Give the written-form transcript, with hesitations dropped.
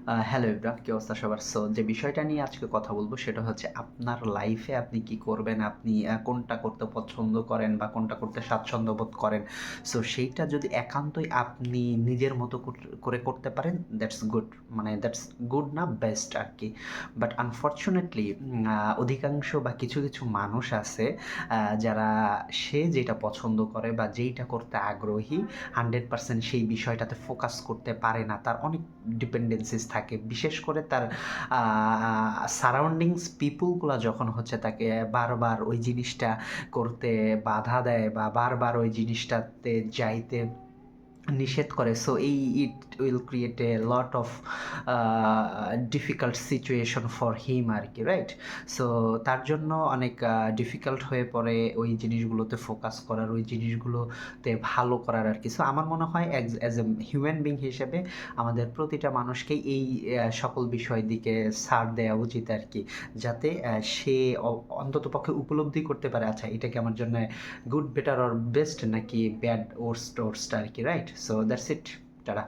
Hello everyone, কি অবস্থা সবার? সো যে বিষয়টা নিয়ে আজকে কথা বলবো সেটা হচ্ছে আপনার লাইফে আপনি কি করবেন, আপনি কোনটা করতে পছন্দ করেন বা কোনটা করতে স্বাচ্ছন্দ্য বোধ করেন। সো সেইটা যদি একান্তই আপনি নিজের মতো করে করতে পারেন, দ্যাটস গুড। মানে দ্যাটস গুড না, বেস্ট আর কি। বাট আনফর্চুনেটলি অধিকাংশ বা কিছু কিছু মানুষ আছে যারা সে যেটা পছন্দ করে বা যেইটা করতে আগ্রহী 100% সেই বিষয়টাতে ফোকাস করতে পারে না। তার অনেক ডিপেন্ডেন্সিস থাকে, বিশেষ করে তার সারাউন্ডিংস পিপুলগুলো যখন হচ্ছে তাকে বারবার ওই জিনিসটা করতে বাধা দেয় বা বারবার ওই জিনিসটাতে যাইতে নিষেধ করে। সো এই it will create a lot of difficult situation for him আর কি, রাইট? সো তার জন্য অনেক ডিফিকাল্ট হয়ে পড়ে ওই জিনিসগুলোতে ফোকাস করার, ওই জিনিসগুলোতে ভালো করার আর কি। সো আমার মনে হয় অ্যাজ এ হিউম্যান বিং হিসেবে আমাদের প্রতিটা মানুষকেই এই সকল বিষয়ের দিকে ছাড় দেওয়া উচিত আর কি, যাতে সে অন্ততপক্ষে উপলব্ধি করতে পারে, আচ্ছা এটা কি আমার জন্য গুড, বেটার অর বেস্ট নাকি ব্যাড ওর্স্ট ওর্স্ট আর কি, right? So that's it. Tata.